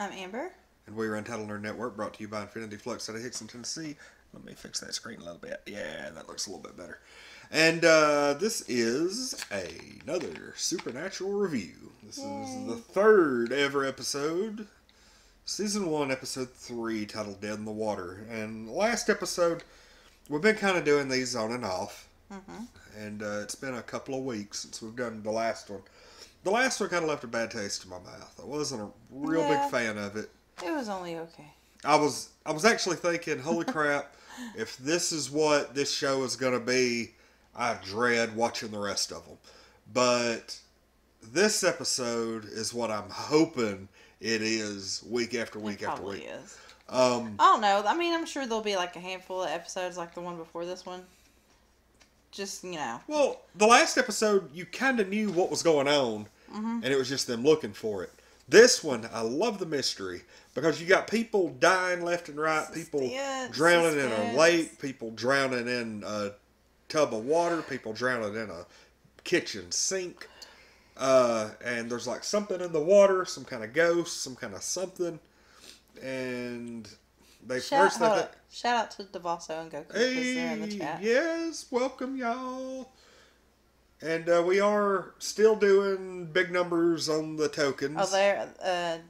I'm Amber. And we're Untitled Nerd Network, brought to you by Infinity Flux out of Hickson, Tennessee. Let me fix that screen a little bit. Yeah, that looks a little bit better. And this is another Supernatural review. This is the third ever episode. Season 1, Episode 3, titled Dead in the Water. And last episode, we've been kind of doing these on and off. Mm-hmm. And it's been a couple of weeks since we've done the last one. The last one kind of left a bad taste in my mouth. I wasn't a real big fan of it. It was only okay. I was actually thinking, holy crap, if this is what this show is going to be, I dread watching the rest of them. But this episode is what I'm hoping it is week after week after week. It probably is. I don't know. I mean, I'm sure there'll be like a handful of episodes like the one before this one. Just, you know. Well, the last episode, you kind of knew what was going on, Mm-hmm. and it was just them looking for it. This one, I love the mystery, because you got people dying left and right, people drowning in a lake, people drowning in a tub of water, people drowning in a kitchen sink, and there's like something in the water, some kind of ghost, some kind of something, and they Shout out to Devasso and Goku because they're in the chat. Yes, welcome y'all. And we are still doing big numbers on the tokens. Oh,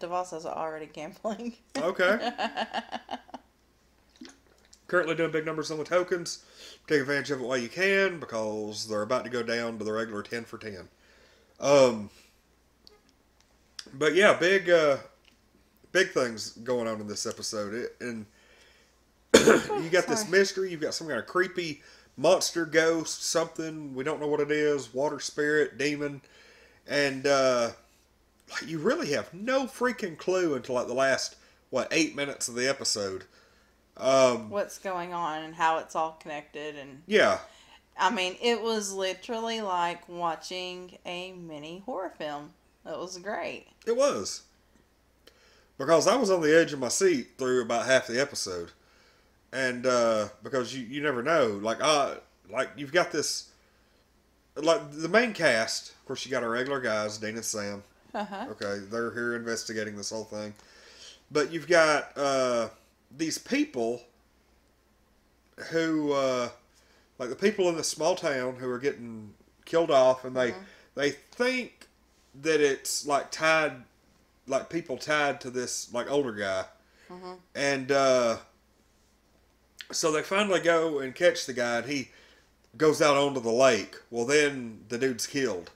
Devasso's already gambling. Okay. Currently doing big numbers on the tokens. Take advantage of it while you can, because they're about to go down to the regular 10 for 10. But yeah, big things going on in this episode. And you got this mystery, you've got some kind of creepy monster, ghost, something, we don't know what it is, water spirit, demon, and you really have no freaking clue until like the last 8 minutes of the episode what's going on and how it's all connected. And yeah, I mean, it was literally like watching a mini horror film. It was great. it was, because I was on the edge of my seat through about half the episode. And because you never know, like you've got this, like the main cast. Of course, you got our regular guys, Dean and Sam. Okay, they're here investigating this whole thing. But you've got these people who, like the people in the small town who are getting killed off, and they think that it's like tied, like people tied to this like older guy, and. So they finally go and catch the guy, and he goes out onto the lake. Well, then the dude's killed.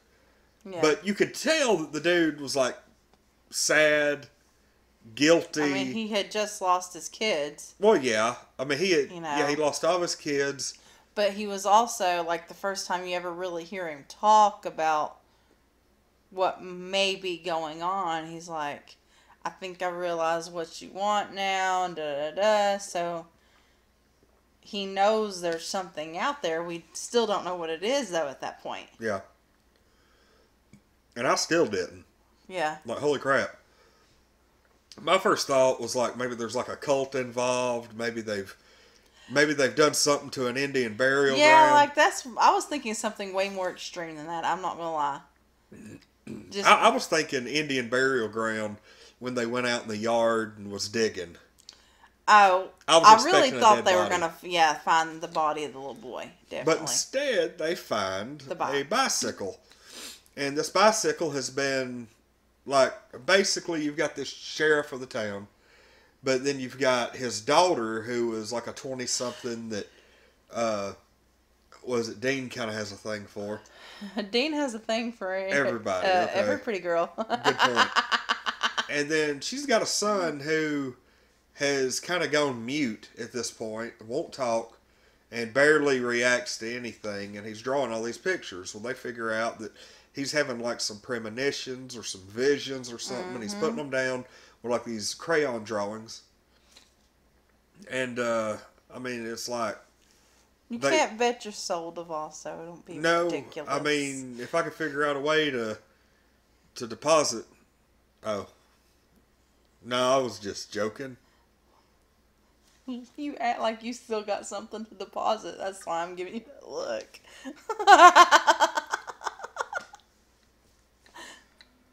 Yeah. But you could tell that the dude was like sad, guilty. I mean, he had just lost his kids. Well, yeah. I mean, he had, You know. yeah, he lost all his kids. But he was also, like, the first time you ever really hear him talk about what may be going on. He's like, I think I realize what you want now, and da-da-da. So he knows there's something out there. We still don't know what it is, though, at that point. Yeah. And I still didn't. Yeah. Like, holy crap. My first thought was like, maybe there's like a cult involved. Maybe they've done something to an Indian burial ground. Like I was thinking something way more extreme than that. I'm not gonna lie. I was thinking Indian burial ground when they went out in the yard and was digging. Oh, I really thought they were body. gonna find the body of the little boy. Definitely. But instead, they find The a bicycle. And this bicycle has been, like, basically you've got this sheriff of the town, but then you've got his daughter, who is like a 20-something that, Dean kind of has a thing for. Dean has a thing for everybody. Okay. Every pretty girl. Good point. And then she's got a son who has kind of gone mute at this point, won't talk, and barely reacts to anything, and he's drawing all these pictures. Well, they figure out that he's having like some premonitions or some visions or something, and he's putting them down with like these crayon drawings. And, I mean, it's like... You can't bet your soul, Devasso. Don't be ridiculous. I mean, if I could figure out a way to deposit... Oh. No, I was just joking. You act like you still got something to deposit. That's why I'm giving you that look.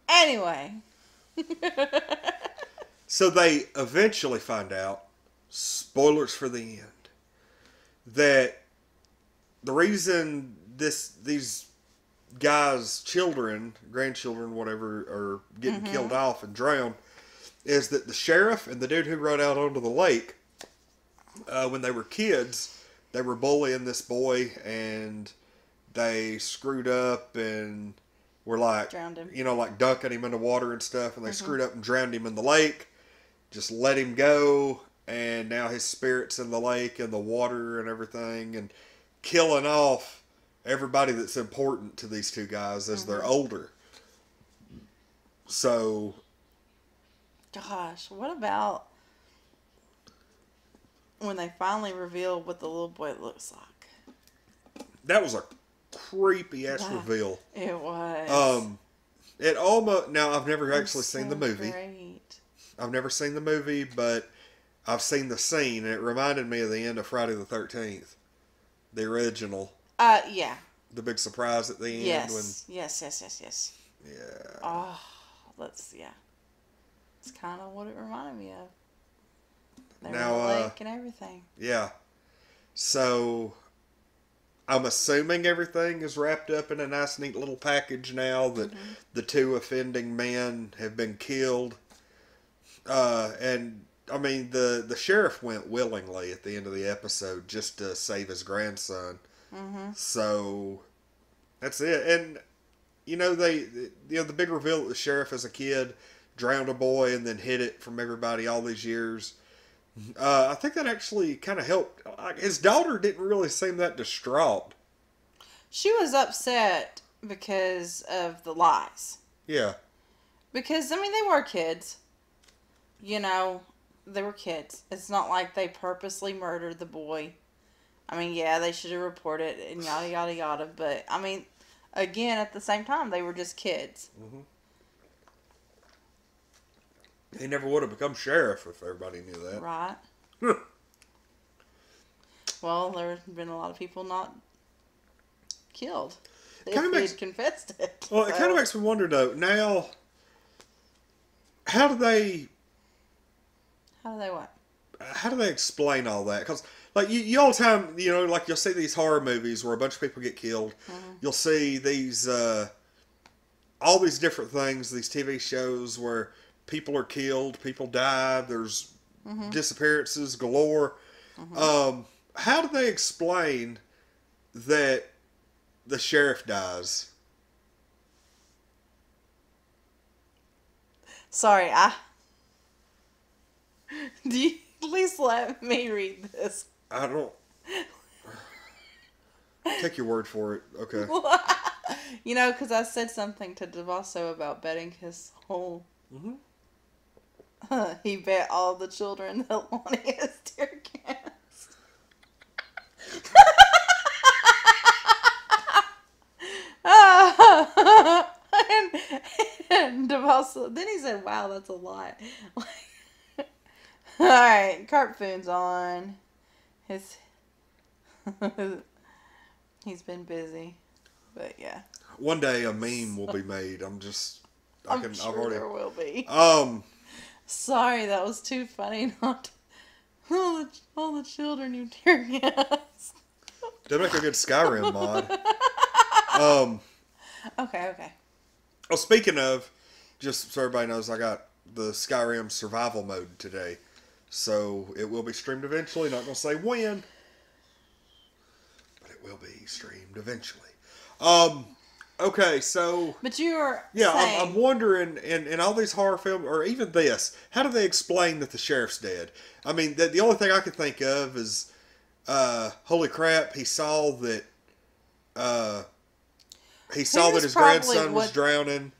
Anyway. So they eventually find out, spoilers for the end, that the reason these guys' children, grandchildren, whatever, are getting killed off and drowned is that the sheriff and the dude who rode out onto the lake, when they were kids, they were bullying this boy and they screwed up and were like, Drowned him. like dunking him into water and stuff, and they screwed up and drowned him in the lake. Just let him go, and now his spirit's in the lake and the water and everything, and killing off everybody that's important to these two guys as they're older. So, Gosh, what about when they finally reveal what the little boy looks like? that was a creepy ass Yeah. reveal. It was. It almost, now I've never actually So seen the movie. Great. I've never seen the movie, but I've seen the scene, and it reminded me of the end of Friday the 13th, the original. Yeah. The big surprise at the end. Yes. Yes. Yeah. Oh, yeah. It's kind of what it reminded me of. They were Now, in the lake and everything. Yeah. So, I'm assuming everything is wrapped up in a nice, neat little package now that the two offending men have been killed. And, I mean, the sheriff went willingly at the end of the episode just to save his grandson. So, that's it. And, the big reveal that the sheriff as a kid drowned a boy and then hid it from everybody all these years. I think that actually kind of helped. His daughter didn't really seem that distraught. She was upset because of the lies. Yeah. Because, I mean, they were kids. They were kids. It's not like they purposely murdered the boy. I mean, yeah, they should have reported it and yada, yada, yada. But, I mean, again, at the same time, they were just kids. He never would have become sheriff if everybody knew that. Right. Well, there's been a lot of people not killed. If they'd confessed it. Well, it kind of makes me wonder, though, now, how do they what? How do they explain all that? Because, like, you all the time, like, you'll see these horror movies where a bunch of people get killed. You'll see these, all these different things, these TV shows where people are killed, people die, there's disappearances galore. How do they explain that the sheriff dies? Sorry, do you at least let me read this? I don't... Take your word for it. Okay. Because I said something to DeVasso about betting his whole... he bet all the children that Lonnie is tear gas. and DeVasso, then he said, wow, that's a lot. Alright, Carpoon's on. He's been busy. But yeah. One day a meme will be made. I'm sure there will be. Sorry, that was too funny not to... all the children you tear gas. That'd make a good Skyrim mod. Okay. Well, speaking of, just so everybody knows, I got the Skyrim survival mode today. So, it will be streamed eventually. Not going to say when. But it will be streamed eventually. Okay, so... But you were saying... I'm wondering, in all these horror films, or even this, how do they explain that the sheriff's dead? I mean, the only thing I can think of is, holy crap, he saw that his grandson was drowning,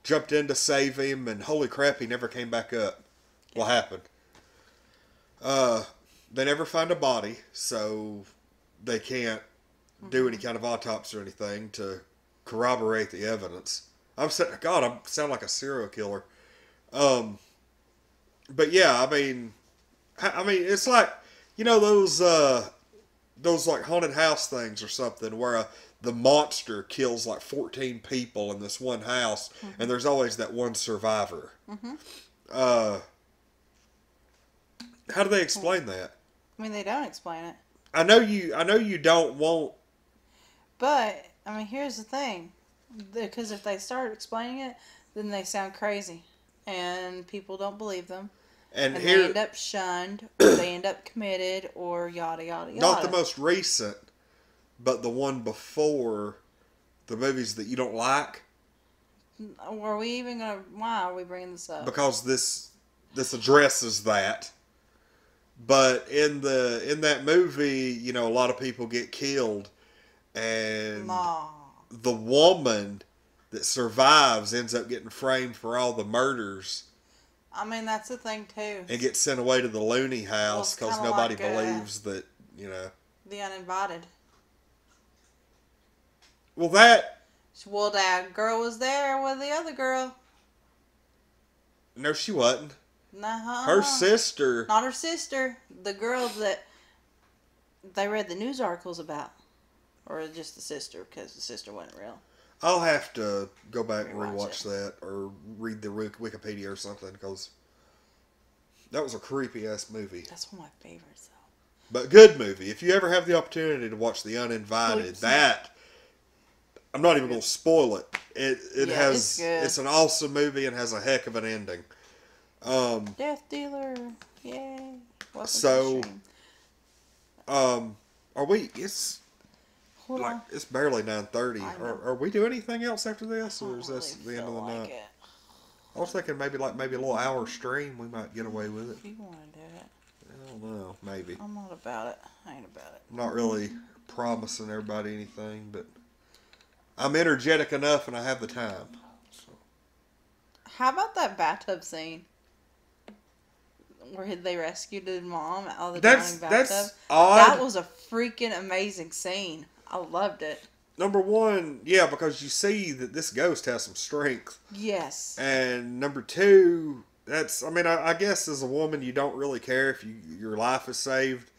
jumped in to save him, and holy crap, he never came back up. What happened? They never find a body, so they can't do any kind of autopsy or anything to corroborate the evidence. I sound like a serial killer. But yeah, I mean, it's like, those like haunted house things or something where the monster kills like 14 people in this one house, and there's always that one survivor. How do they explain that? I mean, they don't explain it. I know you don't want. But, I mean, here's the thing. Because if they start explaining it, then they sound crazy. And people don't believe them. And And here, they end up shunned, or they end up committed, or yada, yada, yada. not the most recent, but the one before the movies that you don't like. Are we even going to... Why are we bringing this up? Because this addresses that. But in that movie, you know, a lot of people get killed, and the woman that survives ends up getting framed for all the murders. I mean, that's the thing, too. And gets sent away to the loony house because nobody believes that, you know. The uninvited. Well, that... Well, that girl was there with the other girl. No, she wasn't. Nuh-uh. Her sister... Not her sister. The girl that they read the news articles about. Or just the sister, because the sister wasn't real. I'll have to go back and Rewatch rewatch that or read the Wikipedia or something because that was a creepy-ass movie. That's one of my favorites, though. But good movie. If you ever have the opportunity to watch The Uninvited, that... I'm not even going to spoil it. It has... It's an awesome movie and has a heck of an ending. Death Dealer. Yay. So... Are we... Hold on. It's barely 9:30. Are we doing anything else after this, or is this the end of the night? It. I was thinking maybe a little hour stream. We might get away with it. If you want to do it. I don't know. Maybe. I'm not about it. I ain't about it. I'm not really promising everybody anything, but I'm energetic enough and I have the time. So. How about that bathtub scene? Where they rescued his mom out of the drowning bathtub. That's odd. That was a freaking amazing scene. I loved it. Number one, yeah, because you see that this ghost has some strength. Yes. And number two, I guess as a woman you don't really care if your life is saved,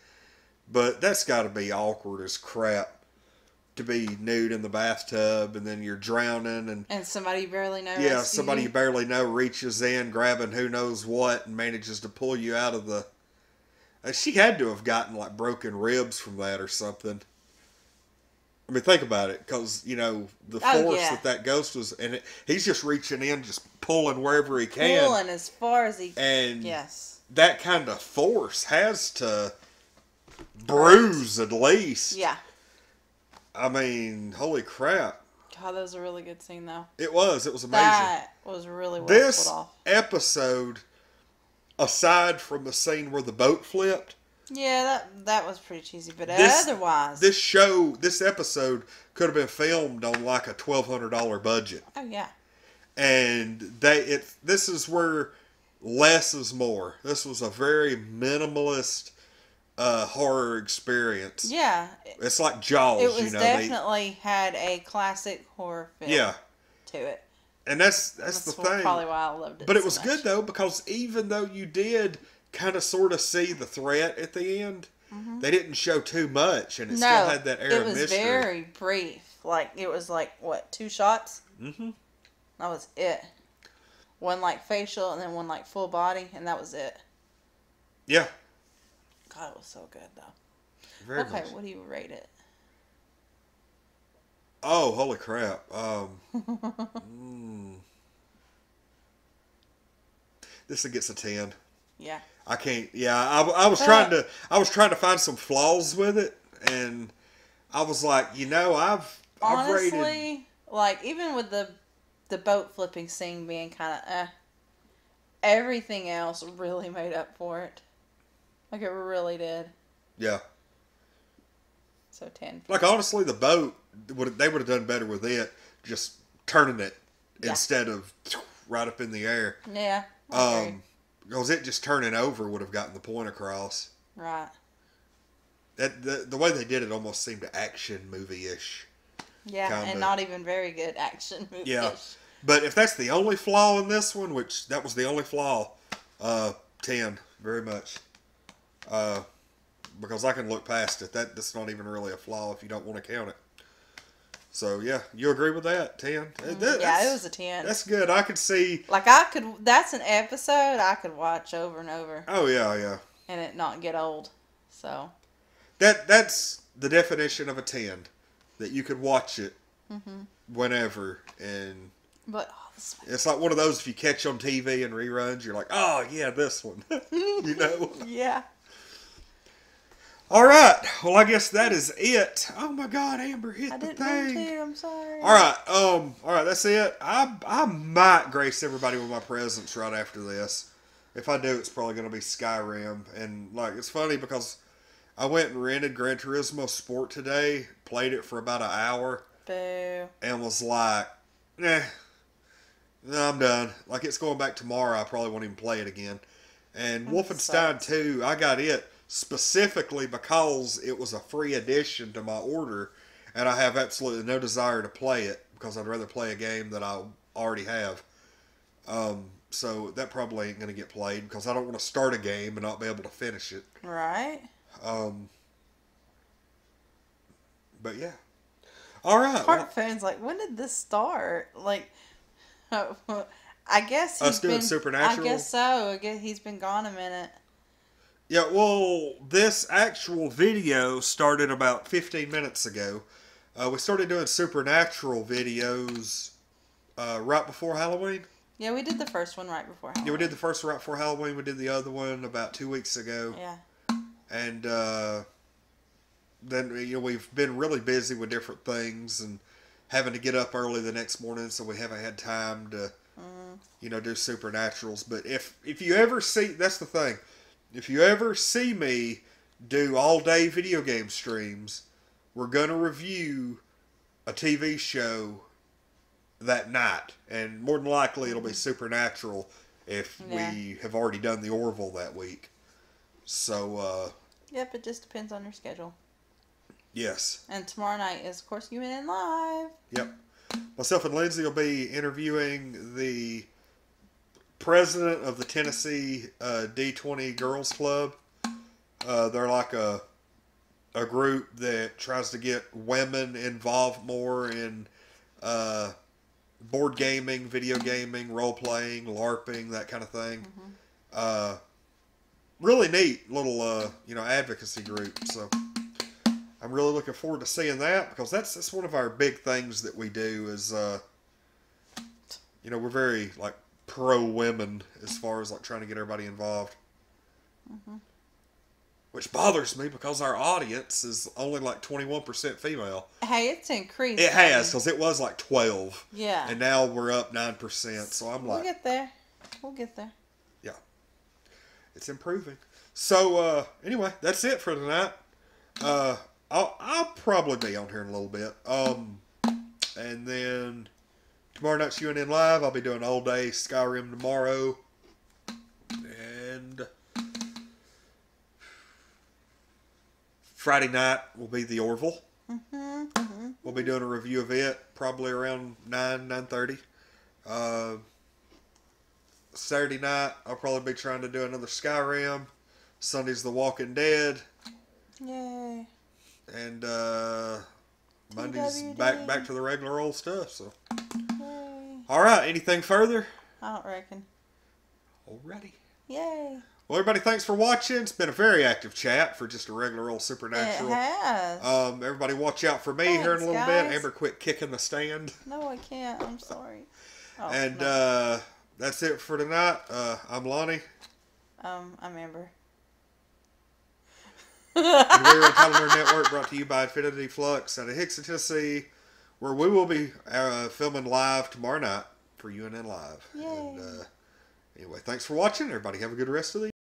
but that's got to be awkward as crap to be nude in the bathtub and then you're drowning and somebody you barely know. Yeah, somebody you barely know reaches in, grabbing who knows what, and manages to pull you out of the... She had to have gotten like broken ribs from that or something. I mean, think about it, because, you know, the force that ghost was, and he's just reaching in, just pulling wherever he can. Pulling as far as he can. And yes. That kind of force has to bruise at least. Yeah. I mean, holy crap. God, that was a really good scene, though. It was amazing. That was really well pulled off. This episode, aside from the scene where the boat flipped, yeah, that was pretty cheesy, but otherwise... This episode could have been filmed on like a $1,200 budget. Oh, yeah. And this is where less is more. This was a very minimalist horror experience. Yeah. It's like Jaws, It was definitely had a classic horror film to it. And that's the thing. Probably why I loved it. But it was good, though, because even though you did kind of sort of see the threat at the end, they didn't show too much, and it still had that air of mystery. It was very brief. Like, it was like, what, 2 shots? Mm-hmm. That was it. One like facial and then one like full body, and that was it. Yeah. God, it was so good, though. Very much. What do you rate it? Oh, holy crap. This gets a 10. Yeah. I can't. Yeah, I was trying to find some flaws with it, and I was like, I've honestly, rated, like, even with the boat flipping scene being kind of everything else really made up for it. Like, it really did. Yeah. So 10. Like, honestly, the boat they would have done better with it just turning it instead of right up in the air. Yeah. Because it just turning over would have gotten the point across. Right. The way they did it almost seemed action movie-ish. Yeah, kinda. And not even very good action movie-ish. Yeah. But if that's the only flaw in this one, which that was the only flaw, 10, very much. Because I can look past it. That's not even really a flaw if you don't want to count it. So, yeah, you agree with that? 10? Yeah, it was a 10. That's good. I could see... Like, that's an episode I could watch over and over. Oh, yeah, yeah. and it not get old. So That's the definition of a 10. That you could watch it whenever, and but oh, this it's like one of those if you catch on TV and reruns, you're like, oh yeah, this one. You know? yeah. All right. Well, I guess that is it. Oh my God, Amber hit I the didn't thing. mean to. I'm sorry. All right. All right. That's it. I might grace everybody with my presents right after this. If I do, it's probably going to be Skyrim. And like, it's funny because I went and rented Gran Turismo Sport today, played it for about an hour, Boo. and was like, nah, no, I'm done. Like, it's going back tomorrow. I probably won't even play it again. And That Wolfenstein sucks. 2, I got it specifically because it was a free addition to my order, and I have absolutely no desire to play it because I'd rather play a game that I already have. So that probably ain't going to get played because I don't want to start a game and not be able to finish it. Right? But yeah. All right. Well, Heartphone's like, when did this start? Like, I guess us he's doing been. Supernatural? I guess so. I guess he's been gone a minute. Yeah, well, this actual video started about 15 minutes ago. We started doing Supernatural videos right before Halloween. Yeah, we did the first one right before Halloween. Yeah, we did the first one right before Halloween. We did the other one about 2 weeks ago. Yeah. And then, we've been really busy with different things and having to get up early the next morning, so we haven't had time to, do Supernaturals. But if you ever see, that's the thing. If you ever see me do all-day video game streams, we're going to review a TV show that night. And more than likely, it'll be Supernatural if we have already done the Orville that week. So, Yep, it just depends on your schedule. yes. And tomorrow night is, of course, UNN Live. Yep. Myself and Lindsay will be interviewing the president of the Tennessee D20 Girls Club. They're like a group that tries to get women involved more in board gaming, video gaming, role playing, LARPing, that kind of thing. Really neat little advocacy group. So I'm really looking forward to seeing that because that's one of our big things that we do is we're very like pro women as far as like trying to get everybody involved. Which bothers me because our audience is only like 21% female. Hey, it's increased. It has, because it was like 12. Yeah. And now we're up 9%. So I'm like, We'll get there. We'll get there. yeah, it's improving. So anyway, that's it for tonight. I'll probably be on here in a little bit. And then tomorrow night's UNN Live. I'll be doing all day Skyrim tomorrow. And Friday night will be the Orville. We'll be doing a review of it probably around 9:30. Saturday night, I'll probably be trying to do another Skyrim. Sunday's The Walking Dead. Yay. And Monday's TWD. back to the regular old stuff. So, Yay. all right. Anything further? I don't reckon. Alrighty. Yay. Well, everybody, thanks for watching. It's been a very active chat for just a regular old Supernatural. It has. Everybody, watch out for me here in a Thanks, little guys. bit. Amber, quit kicking the stand. No, I can't. I'm sorry. Oh, And no. that's it for tonight. I'm Lonnie. I'm Amber. And we're Untitled Network, brought to you by Infinity Flux out of Hickson, Tennessee, where we will be filming live tomorrow night for UNN Live. Yay. And anyway, thanks for watching. Everybody have a good rest of the